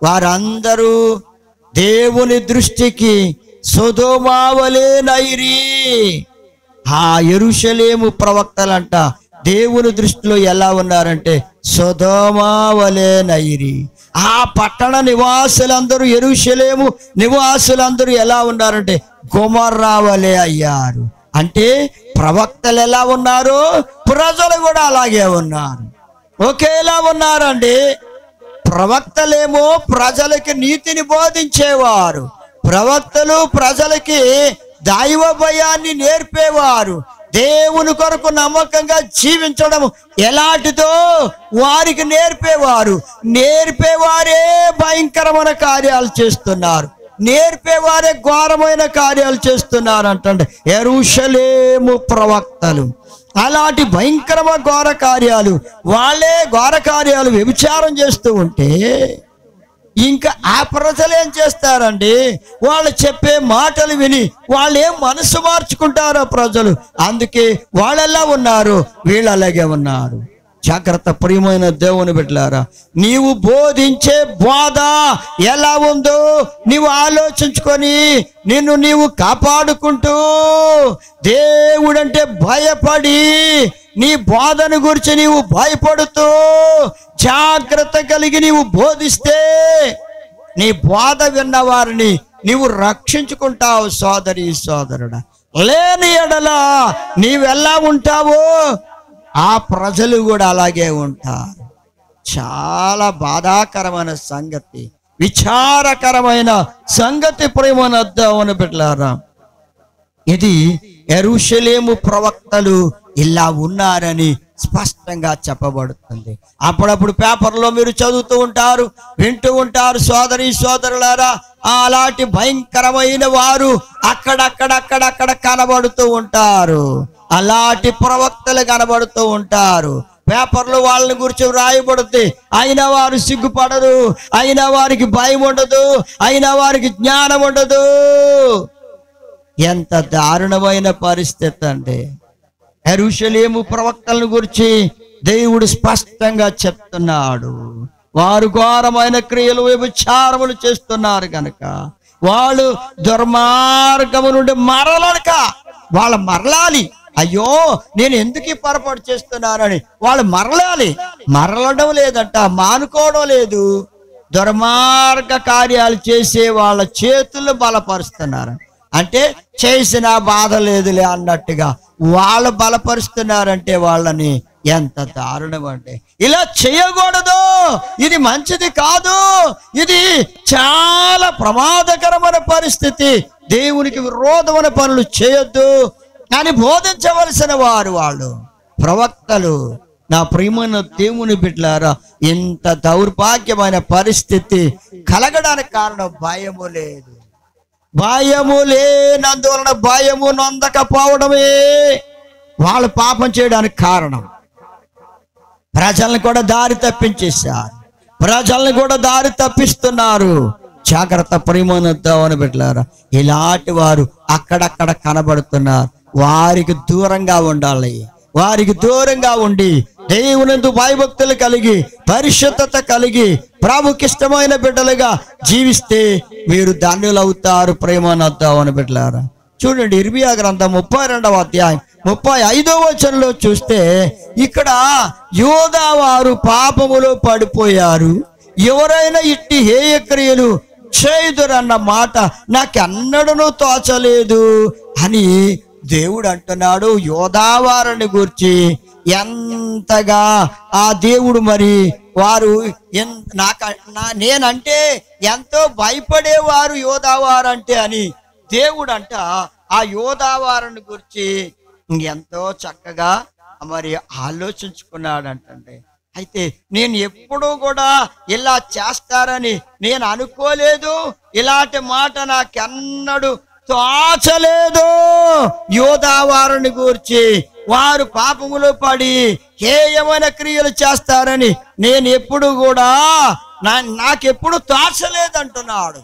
వారందరూ దేవుని దృష్టికి సొదొమ వలె నైరి. ఆ యెరూషలేము ప్రవక్తలంట దేవుని దృష్టిలో ఎలా ఉన్నారంటే సొదొమ వలె నైరి. ఆ పట్టణ నివాసులందరూ, యెరూషలేము నివాసులందరూ ఎలా ఉన్నారంటే గొమొర్రా వలె అయ్యారు. అంటే ప్రవక్తలు ఎలా ఉన్నారు, ప్రజలు కూడా అలాగే ఉన్నారు, ఒకేలా ఉన్నారండి. ప్రవక్తలేమో ప్రజలకి నీతిని బోధించేవారు, ప్రవక్తలు ప్రజలకి దైవ భయాన్ని నేర్పేవారు. దేవుని కొరకు నమ్మకంగా జీవించడం ఎలాంటిదో వారికి నేర్పేవారే భయంకరమైన కార్యాలు చేస్తున్నారు, నేర్పేవారే ఘోరమైన కార్యాలు చేస్తున్నారు అంటండి యెరూషలేము ప్రవక్తలు. అలాంటి భయంకరమైన ఘోర కార్యాలు, వాళ్ళే ఘోర కార్యాలు వ్యభిచారం చేస్తూ ఉంటే ఇంకా ఆ ప్రజలు ఏం చేస్తారండి, వాళ్ళు చెప్పే మాటలు విని వాళ్ళు ఏం మనసు మార్చుకుంటారో ప్రజలు. అందుకే వాళ్ళెలా ఉన్నారు, వీళ్ళు అలాగే ఉన్నారు. జాగ్రత్త ప్రియమైన దేవుని బిడ్డలారా, నీవు బోధించే బోధ ఎలా ఉందో నీవు ఆలోచించుకొని నిన్ను నీవు కాపాడుకుంటూ దేవుడంటే భయపడి నీ బోధన గురించి నీవు భయపడుతూ జాగ్రత్త కలిగి నీవు బోధిస్తే నీ బోధ విన్న వారిని నీవు రక్షించుకుంటావు సోదరి సోదరుడా. లేని ఎడల నీవెలా ఉంటావో ఆ ప్రజలు కూడా అలాగే ఉంటారు. చాలా బాధాకరమైన సంగతి, విచారకరమైన సంగతి ప్రియమైన దేవుని బిడ్డలారా. ఇది యెరూషలేము ప్రవక్తలు ఇలా ఉన్నారని స్పష్టంగా చెప్పబడుతుంది. అప్పుడప్పుడు పేపర్లో మీరు చదువుతూ ఉంటారు, వింటూ ఉంటారు సోదరి సోదరులారా. అలాంటి భయంకరమైన వారు అక్కడక్కడ కనబడుతూ ఉంటారు. అలాంటి ప్రవక్తలు కనబడుతూ ఉంటారు. పేపర్లో వాళ్ళని గురించి వ్రాయబడుతుంది. అయినా వారు సిగ్గుపడరు, అయినా వారికి భయం ఉండదు, అయినా వారికి జ్ఞానం ఉండదు. ఎంత దారుణమైన పరిస్థితి అండి. యెరూషలేము ప్రవక్తలను గురించి దేవుడు స్పష్టంగా చెప్తున్నాడు. వారు ఘోరమైన క్రియలు వ్యభిచారములు చేస్తున్నారు కనుక వాళ్ళు దుర్మార్గము నుండి వాళ్ళు మరలాలి. అయ్యో నేను ఎందుకు ఈ పొరపాటు చేస్తున్నానని వాళ్ళు మరలడం లేదంట, మానుకోవడం లేదు. దుర్మార్గ కార్యాలు చేసే వాళ్ళ చేతులు బలపరుస్తున్నారు. అంటే చేసిన బాధ లేదులే అన్నట్టుగా వాళ్ళు బలపరుస్తున్నారంటే వాళ్ళని ఎంత దారుణం అంటే. ఇలా చేయకూడదు, ఇది మంచిది కాదు, ఇది చాలా ప్రమాదకరమైన పరిస్థితి. దేవునికి విరోధమైన పనులు చేయొద్దు అని బోధించవలసిన వాళ్ళు ప్రవక్తలు. నా ప్రియమైన దేవుని బిడ్డలారా, ఇంత దౌర్భాగ్యమైన పరిస్థితి కలగడానికి కారణం భయము లేదు. భయము లేనందువలన, భయము నొందకపోవడమే వాళ్ళు పాపం చేయడానికి కారణం. ప్రజల్ని కూడా దారి తప్పించేశారు, ప్రజల్ని కూడా దారి తప్పిస్తున్నారు. జాగ్రత్త ప్రియమైన దేవుని బిడ్డలారా, ఇలాంటి వారు అక్కడక్కడ కనబడుతున్నారు. వారికి దూరంగా ఉండాలి. వారికి దూరంగా ఉండి దేవునందు భయభక్తులు కలిగి, పరిశుద్ధత కలిగి, ప్రభుకిష్టమైన బిడ్డలుగా జీవిస్తే మీరు ధన్యులవుతారు. ప్రియమైన దేవుని బిడ్డలారా, చూడండి ఇర్మియా గ్రంథం 32వ అధ్యాయం 35వ వచనంలో చూస్తే, ఇక్కడ యూదా వారు పాపములో పడిపోయారు, ఎవరైనా ఇట్టి హేయ క్రియలు చేయుదురన్న మాట నాకెన్నడూ తోచలేదు అని దేవుడు అంటున్నాడు. యూదా వారిని గురించి ఎంతగా ఆ దేవుడు మరి వారు నేనంటే ఎంతో భయపడేవారు యూదా వారంటే అని దేవుడు అంట ఆ యూదా వారిని గురించి ఎంతో చక్కగా మరి ఆలోచించుకున్నాడంటే. అయితే నేను ఎప్పుడూ కూడా ఇలా చేస్తారని నేను అనుకోలేదు, ఇలాంటి మాట నాకెన్నడూ తోచలేదు. యూదా వారిని గూర్చి వారు పాపములో పడి హేయమైన క్రియలు చేస్తారని నేను ఎప్పుడు కూడా నాకెప్పుడు తోచలేదంటున్నాడు.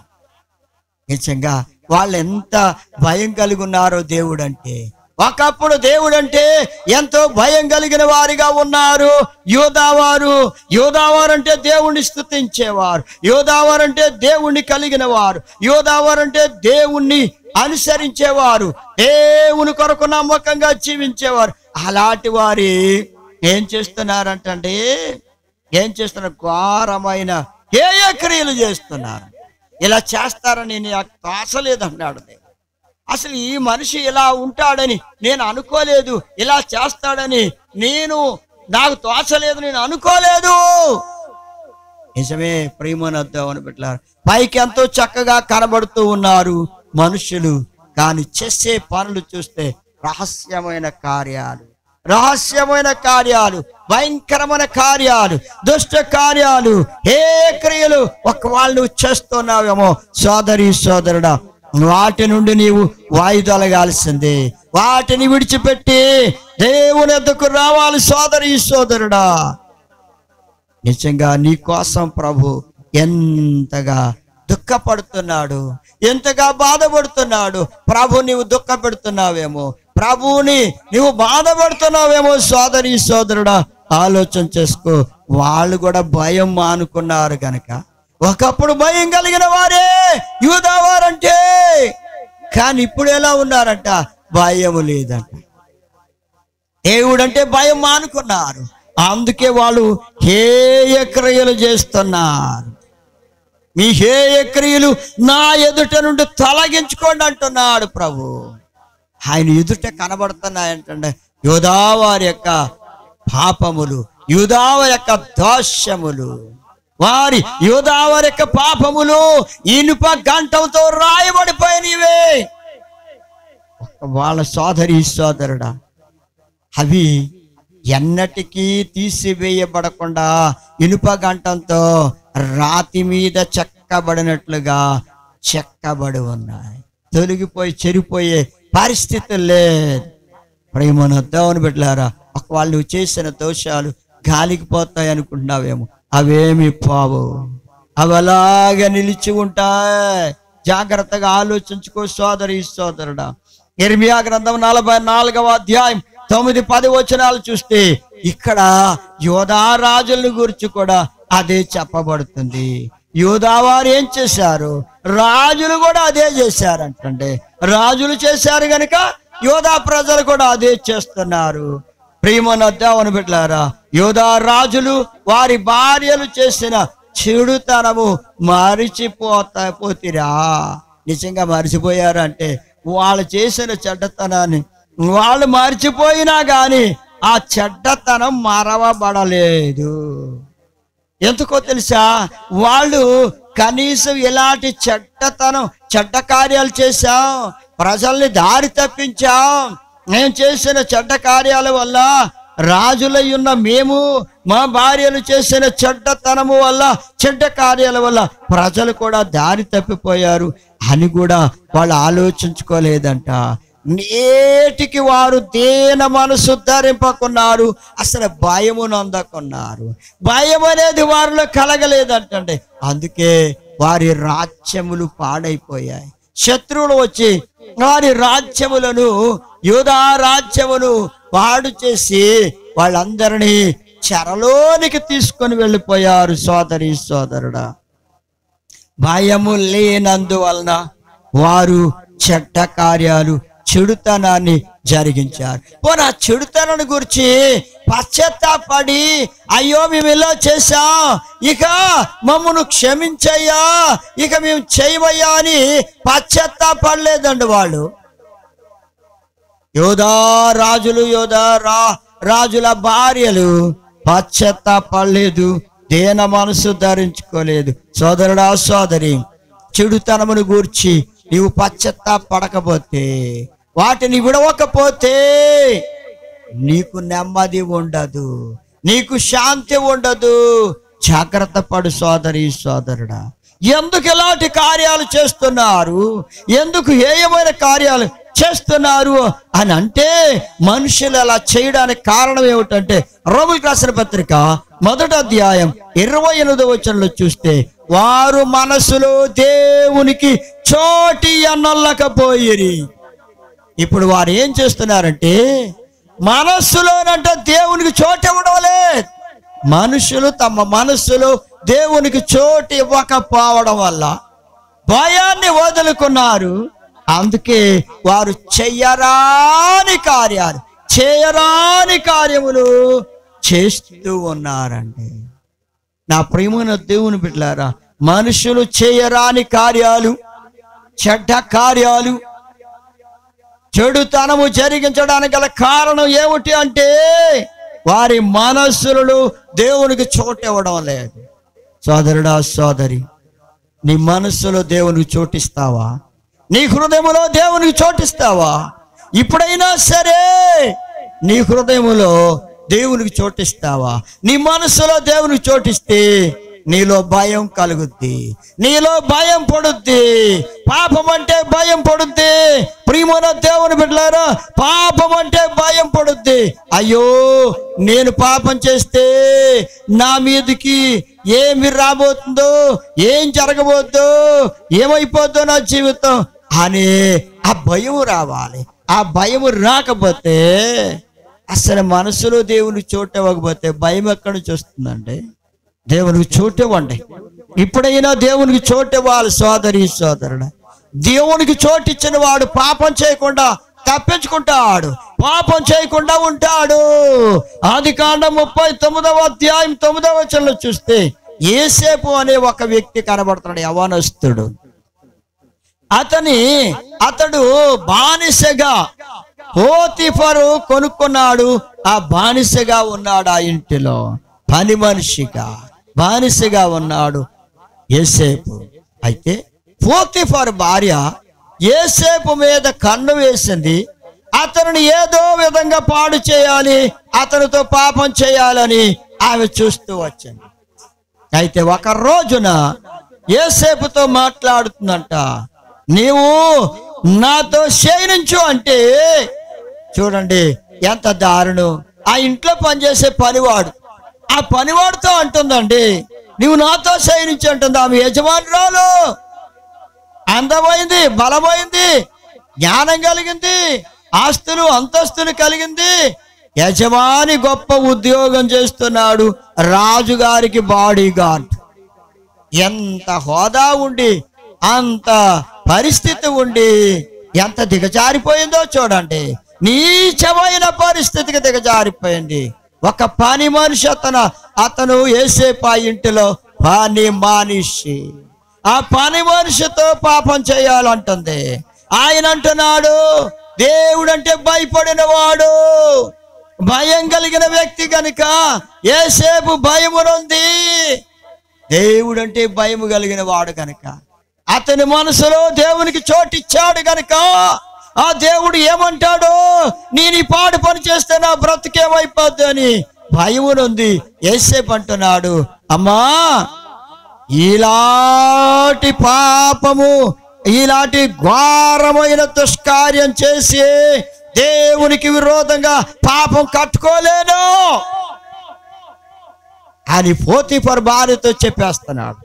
నిజంగా వాళ్ళు ఎంత భయం కలిగి ఉన్నారో దేవుడు అంటే. ఒకప్పుడు దేవుడు అంటే ఎంతో భయం కలిగిన వారిగా ఉన్నారు యూదావారు. యూదావారు అంటే దేవుణ్ణి స్తుతించేవారు, యూదావారు అంటే దేవుణ్ణి కలిగిన వారు, యూదావారు అంటే దేవుణ్ణి అనుసరించేవారు, దేవుని కొరకు నమ్మకంగా జీవించేవారు. అలాంటి వారి ఏం చేస్తున్నారంటే ఘోరమైన హేయ క్రియలు చేస్తున్నారు. ఇలా చేస్తారని నాకు తోచలేదన్నాడు. అసలు ఈ మనిషి ఇలా ఉంటాడని నేను అనుకోలేదు, ఇలా చేస్తాడని నాకు తోచలేదు, నేను అనుకోలేదు. నిజమే ప్రియమైన దేవుని బిడ్డలారా, పైకి ఎంతో చక్కగా కనబడుతూ ఉన్నారు మనుషులు, కానీ చేసే పనులు చూస్తే రహస్యమైన కార్యాలు, భయంకరమైన కార్యాలు, దుష్ట కార్యాలు, ఏ క్రియలు ఒకవేళ నువ్వు చేస్తున్నావేమో సోదరి సోదరుడా, వాటి నుండి నీవు వాయిదొలగాల్సిందే. వాటిని విడిచిపెట్టి దేవుని వద్దకు రావాలి సోదరి సోదరుడా. నిజంగా నీ కోసం ప్రభు ఎంతగా దుఃఖపడుతున్నాడు, ఎంతగా బాధపడుతున్నాడు. ప్రభు నీవు దుఃఖ పెడుతున్నావేమో, ప్రభువుని నీవు బాధపడుతున్నావేమో సోదరి సోదరుడా, ఆలోచన చేసుకో. వాళ్ళు కూడా భయం మానుకున్నారు గనక. ఒకప్పుడు భయం కలిగిన వారే యూదావారంటే, కానీ ఇప్పుడు ఎలా ఉన్నారంట? భయం లేదంట. దేవుడంటే భయం మానుకున్నారు, అందుకే వాళ్ళు హేయ క్రియలు చేస్తున్నారు. మీ హేయ క్రియలు నా ఎదుట నుండి తొలగించుకోండి అంటున్నాడు ప్రభు. ఆయన ఎదుట కనబడుతున్నాయంటే యూదావారి యొక్క పాపములు, యూదావారి యొక్క దోషములు, వారి యూదావారి యొక్క పాపములు ఇనుప గంటంతో రాయబడిపోయినవే. వాళ్ళ సోదరి సోదరుడా, అవి ఎన్నటికీ తీసివేయబడకుండా ఇనుప గంటంతో రాతి మీద చెక్కబడినట్లుగా చెక్కబడి ఉన్నాయి. తొలగిపోయి చెరిపోయే పరిస్థితులు లేదు. ప్రేమను దేవుని బిడ్డలారా, ఒకవేళ నువ్వు చేసిన దోషాలు గాలికి పోతాయి అనుకుంటున్నావేమో, అవేమి పోవు, అవి అలాగే నిలిచి ఉంటాయి. జాగ్రత్తగా ఆలోచించుకో సోదరి సోదరుడా. ఇర్మియా గ్రంథం 44వ అధ్యాయం 9-10 వచనాలు చూస్తే ఇక్కడ యూదా రాజుల గురించి కూడా అదే చెప్పబడుతుంది. యూదా వారు ఏం చేశారు? రాజులు కూడా అదే చేశారంటే. రాజులు చేశారు గనుక యూదా ప్రజలు కూడా అదే చేస్తున్నారు. ప్రియమైన దేవుని బిడ్డలారా, యూదా రాజులు వారి భార్యలు చేసిన చెడుతనము మరిచిపోతిరా. నిజంగా మరిచిపోయారంటే వాళ్ళు చేసిన చెడ్డతనాన్ని వాళ్ళు మర్చిపోయినా కానీ ఆ చెడ్డతనం మరవబడలేదు. ఎందుకో తెలుసా? వాళ్ళు కనీసం ఎలాంటి చెడ్డ కార్యాలు చేశాం, ప్రజల్ని దారి తప్పించాం, నేను చేసిన చెడ్డ కార్యాల వల్ల రాజులై ఉన్న మేము మా భార్యలు చేసిన చెడ్డతనము వల్ల, చెడ్డ కార్యాల వల్ల ప్రజలు కూడా దారి తప్పిపోయారు అని కూడా వాళ్ళు ఆలోచించుకోలేదంట. నేటికి వారు దేన మనసు ధరింపకున్నారు, అసలు భయము నొందకున్నారు. భయం అనేది వారిలో కలగలేదంటండి. అందుకే వారి రాజ్యములు పాడైపోయాయి. శత్రువులు వచ్చి వారి రాజ్యములను, యూదా రాజ్యమును పాడు చేసి వాళ్ళందరినీ చెరలోనికి తీసుకొని వెళ్ళిపోయారు. సోదరి సోదరుడా, భయము లేనందువలన వారు చెడ్డ కార్యాలు, చెడుతనాన్ని జరిగించారు. పోనీ ఆ చెడుతనాన్ని గురించి పశ్చాత్తాపడి, అయ్యో మేము ఇలా చేశాం, ఇక మమ్మను క్షమించయ్యా, ఇక మేము చేయమయ్యా అని పశ్చాత్తాపడలేదండి వాళ్ళు. యోధా రాజులు, రాజుల భార్యలు పశ్చాత్తాపడలేదు, దేన మనసు ధరించుకోలేదు. సోదరుడా సోదరి, చెడుతనమును గూర్చి నీవు పశ్చాత్తాపడకపోతే, వాటిని విడవకపోతే నీకు నెమ్మది ఉండదు, నీకు శాంతి ఉండదు. జాగ్రత్త పడు సోదరి సోదరుడా. ఎందుకు ఇలాంటి కార్యాలు చేస్తున్నారు, ఎందుకు హేయమైన కార్యాలు చేస్తున్నారు అని అంటే, మనుషులు అలా చేయడానికి కారణం ఏమిటంటే, రోమీయులకు రాసిన పత్రిక 1వ అధ్యాయం 28వ వచనంలో చూస్తే, వారు మనసులో దేవునికి చోటి అనలేకపోయిరి. ఇప్పుడు వారు ఏం చేస్తున్నారంటే, మనస్సులోనంట దేవునికి చోటు ఇవ్వడం లేదు. మనుషులు తమ మనస్సులో దేవునికి చోటు ఇవ్వకపోవడం వల్ల భయాన్ని వదులుకున్నారు. అందుకే వారు చేయరాని కార్యములు చేస్తూ ఉన్నారండి. నా ప్రియమైన దేవుని బిడ్డలారా, మనుషులు చేయరాని కార్యాలు, చెడ్డ కార్యాలు, చెడుతనము జరిగించడానికి గల కారణం ఏమిటి అంటే, వారి మనస్సులను దేవునికి చోటు ఇవ్వడం లేదు. సోదరుడా సోదరి, నీ మనస్సులో దేవునికి చోటిస్తావా? నీ హృదయములో దేవునికి చోటిస్తావా? ఇప్పుడైనా సరే నీ హృదయములో దేవునికి చోటిస్తావా? నీ మనస్సులో దేవునికి చోటిస్తే నీలో భయం కలుగుద్ది, నీలో భయం పడుద్ది. పాపం అంటే భయం పడుద్ది. ప్రియమైన దేవుని బిడ్డలారా, పాపం అంటే భయం పడుద్ది. అయ్యో, నేను పాపం చేస్తే నా మీదకి ఏమి రాబోతుందో, ఏం జరగబోద్దో, ఏమైపోద్దో నా జీవితం అనే ఆ భయం రావాలి. ఆ భయం రాకపోతే, అసలు మనసులో దేవునికి చోటు ఇవ్వకపోతే భయం ఎక్కడి నుంచి వస్తుందండి? దేవునికి చోటు ఇవ్వండి. ఇప్పుడైనా దేవునికి చోటు ఇవ్వాలి సోదరి సోదరుడు. దేవునికి చోటు ఇచ్చిన వాడు పాపం చేయకుండా తప్పించుకుంటాడు, పాపం చేయకుండా ఉంటాడు. ఆదికాండం 39వ అధ్యాయం 9వ వచనంలో చూస్తే, యోసేపు అనే ఒక వ్యక్తి కనబడుతున్నాడు, యవ్వనస్తుడు. అతడు బానిసగా పోతిఫరు కొనుక్కున్నాడు. ఆ బానిసగా ఉన్నాడు, ఆ ఇంటిలో పని మనిషిగా బానిసగా ఉన్నాడు యోసేపు. అయితే పోతిఫరు భార్య యోసేపు మీద కన్ను వేసింది. అతనిని ఏదో విధంగా పాడు చేయాలి, అతనితో పాపం చేయాలని ఆమె చూస్తూ వచ్చింది. అయితే ఒక రోజున యోసేపుతో మాట్లాడుతుందంట, నీవు నాతో శయనించు అంటే, చూడండి ఎంత దారుణం. ఆ ఇంట్లో పనిచేసే పనివాడు ఆ పనివాడితో అంటుందండి, నువ్వు నాతో శయనించు అంటుంది. ఆమె యజమానురాలు, అందమైంది, బలమైంది, జ్ఞానం కలిగింది, ఆస్తులు అంతస్తులు కలిగింది, యజమాని గొప్ప ఉద్యోగం చేస్తున్నాడు, రాజుగారికి బాడీ గార్డ్. ఎంత హోదా ఉండి, అంత పరిస్థితి ఉండి ఎంత దిగజారిపోయిందో చూడండి. నీచమైన పరిస్థితికి దిగజారిపోయింది. ఒక పని మనిషి అతను యోసేపు ఆ ఇంటిలో పని మనిషి. ఆ పని మనిషితో పాపం చేయాలంటుంది. ఆయన అంటున్నాడు, దేవుడంటే భయపడిన వాడు, భయం కలిగిన వ్యక్తి కనుక యోసేపు భయమునుంది. దేవుడంటే భయము కలిగిన వాడు కనుక, అతని మనసులో దేవునికి చోటిచ్చాడు కనుక ఆ దేవుడు ఏమంటాడో, నేను ఈ పాడు పని చేస్తే నా బ్రతుకేమైపోద్ది అని భయమునుంది. యేసేపు అంటున్నాడు, అమ్మా ఇలాంటి పాపము, ఇలాంటి ఘోరమైన దుష్కార్యం చేసి దేవునికి విరోధంగా పాపం కట్టుకోలేను అని పోతీఫర్ భార్యతో చెప్పేస్తున్నాడు.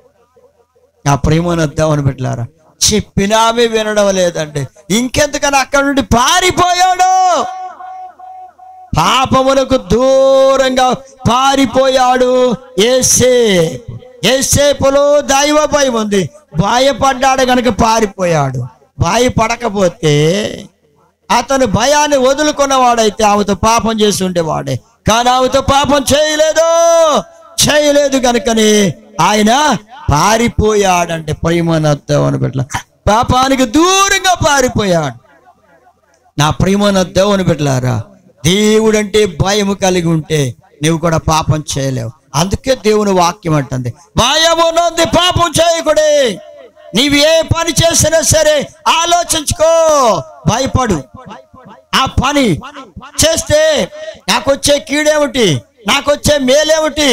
ఆ ప్రేమను దేవుని బిడ్డలారా, చెప్పినామే వినడం లేదండి. ఇంకెందుకని అక్కడి నుండి పారిపోయాడు, పాపములకు దూరంగా పారిపోయాడు. యేసేపులో దైవ భయం ఉంది, భయపడ్డాడు కనుక పారిపోయాడు. భయపడకపోతే, అతను భయాన్ని వదులుకున్నవాడైతే ఆమెతో పాపం చేసి ఉండేవాడే. కానీ ఆమెతో పాపం చేయలేదు కనుకనే ఆయన పారిపోయాడంటే ప్రియమైన బిడ్డల, పాపానికి దూరంగా పారిపోయాడు. నా ప్రియమైన దేవుని బిడ్డలారా, దేవుడంటే భయము కలిగి ఉంటే నువ్వు కూడా పాపం చేయలేవు. అందుకే దేవుని వాక్యం అంటుంది, భయమున్నది పాపం చేయకూడే. నీవు ఏ పని చేసినా సరే ఆలోచించుకో, భయపడు. ఆ పని చేస్తే నాకొచ్చే కీడేమిటి, నాకొచ్చే మేలేమిటి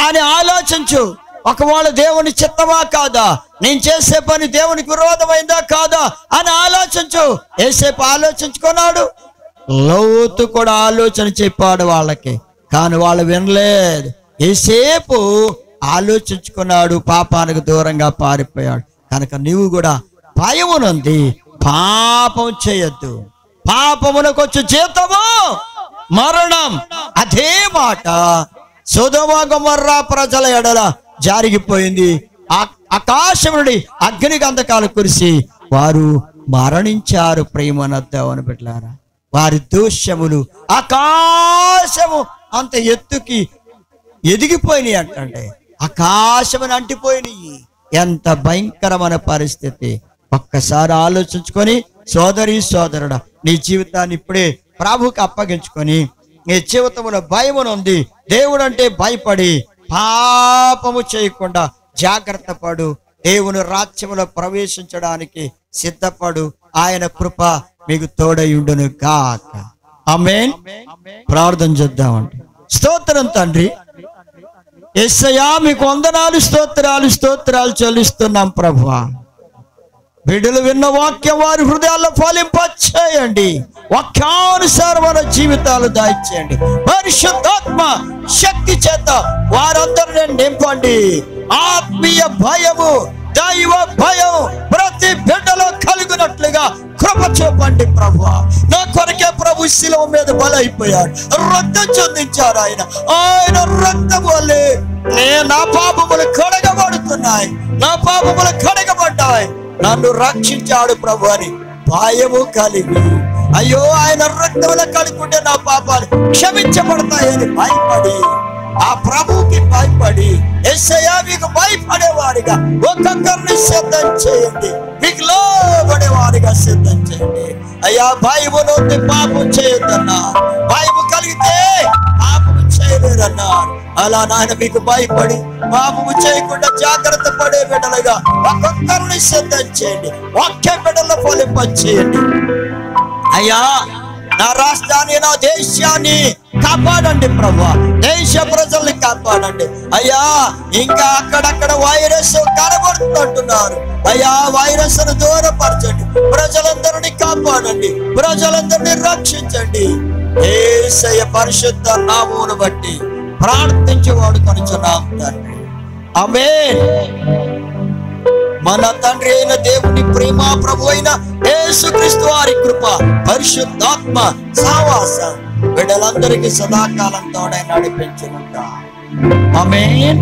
అని ఆలోచించు. ఒకవేళ దేవుని చిత్తమా కాదా, నేను చేసే పని దేవునికి విరోధమైందా కాదా అని ఆలోచించు. యేసేపు ఆలోచించుకున్నాడు, లోతు కూడా ఆలోచన చెప్పాడు వాళ్ళకి, కానీ వాళ్ళు వినలేదు. యేసేపు ఆలోచించుకున్నాడు, పాపానికి దూరంగా పారిపోయాడు. కనుక నీవు కూడా భయమునుంది పాపం చేయొద్దు. పాపమునకు వచ్చే జీతము మరణం. అదే మాట సొదొమ గొమొర్రా ప్రజల ఎడల జరిగిపోయింది. ఆకాశం నుండి అగ్ని గంధకాలు కురిసి వారు మరణించారు. ప్రేమన దేవుని బిడ్డలారా, వారి దోషములు ఆకాశము అంత ఎత్తుకి ఎదిగిపోయినాయి అంటే, ఆకాశమును అంటిపోయినాయి. ఎంత భయంకరమైన పరిస్థితి. ఒక్కసారి ఆలోచించుకొని సోదరి సోదరుడా, నీ జీవితాన్ని ఇప్పుడే ప్రభువుకి అప్పగించుకొని, నీ జీవితంలో భయమునుంది, దేవుడు అంటే భయపడి పాపము చేయకుండా జాగ్రత్త పడు. దేవుని రాజ్యములో ప్రవేశించడానికి సిద్ధపడు. ఆయన కృప మీకు తోడయుండును గాక. ఆమేన్. ప్రార్థన చేద్దామండి. స్తోత్రం తండ్రి యేసయ్యా, మీకు వందనాలు, స్తోత్రాలు చెల్లిస్తున్నాం ప్రభువా. బిడ్డలు విన్న వాక్యం వారి హృదయాల్లో ఫలింపచేయండి. వాక్యానుసారమైన జీవితాలు దాయిచేయండి. పరిశుద్ధాత్మ శక్తి చేత వారందరినీ నింపండి. ఆత్మీయ భయము, దైవ భయం ప్రతి బిడ్డలో కలుగునట్లుగా కృప చూపండి ప్రభువా. నా కొరకే ప్రభు శిలువ మీద బలైపోయాడు, రక్తం చెందించారు. ఆయన రక్తం వల్లే నా పాపములు కడగబడుతున్నాయి, నా పాపములు కడగబడ్డాయి. నన్ను రక్షించాడు ప్రభు అని భయము కలిగి, అయ్యో ఆయన రక్తంలో కడుక్కుంటే నా పాపాలు క్షమించబడతాయని భయపడి, ఆ ప్రభువుకి భయపడి, యేసయ్యా మీకు భయపడేవాడిగా ఒక్కొక్కరిని సిద్ధం చేయండి, మీకు లోబడేవాడిగా సిద్ధం చేయండి. అయ్యా భయమునుంది పాపం చేయొద్దన్నా, భయము కలిగితే పాపము చేయలేదన్నారు. అలా నాయన మీకు భయపడి పాపము చేయకుండా జాగ్రత్త పడే బిడ్డలుగా ఒక్కొక్కరిని సిద్ధం చేయండి. వాక్య బిడ్డల ఫలింపచేయండి. అయ్యా నా రాష్ట్రాన్ని, నా దేశాన్ని కాపాడండి ప్రభు. దేశ ప్రజల్ని కాపాడండి అయ్యా. ఇంకా అక్కడక్కడ వైరస్ కనబడుతుంటున్నారు అయ్యా, వైరస్ ను దూరపరచండి. ప్రజలందరినీ కాపాడండి, ప్రజలందరినీ రక్షించండి. యేసయ్య పరిశుద్ధ నామమును బట్టి ప్రార్థించి వాడుకొనుచున్నాం తండ్రి. ఆమేన్. మన తండ్రి అయిన దేవుని ప్రేమ, ప్రభు అయిన యేసుక్రీస్తు వారి కృప, పరిశుద్ధాత్మ సహవాసం బిడ్డలందరికీ సదాకాలం తోడై నడిపించునుగాక. ఆమేన్.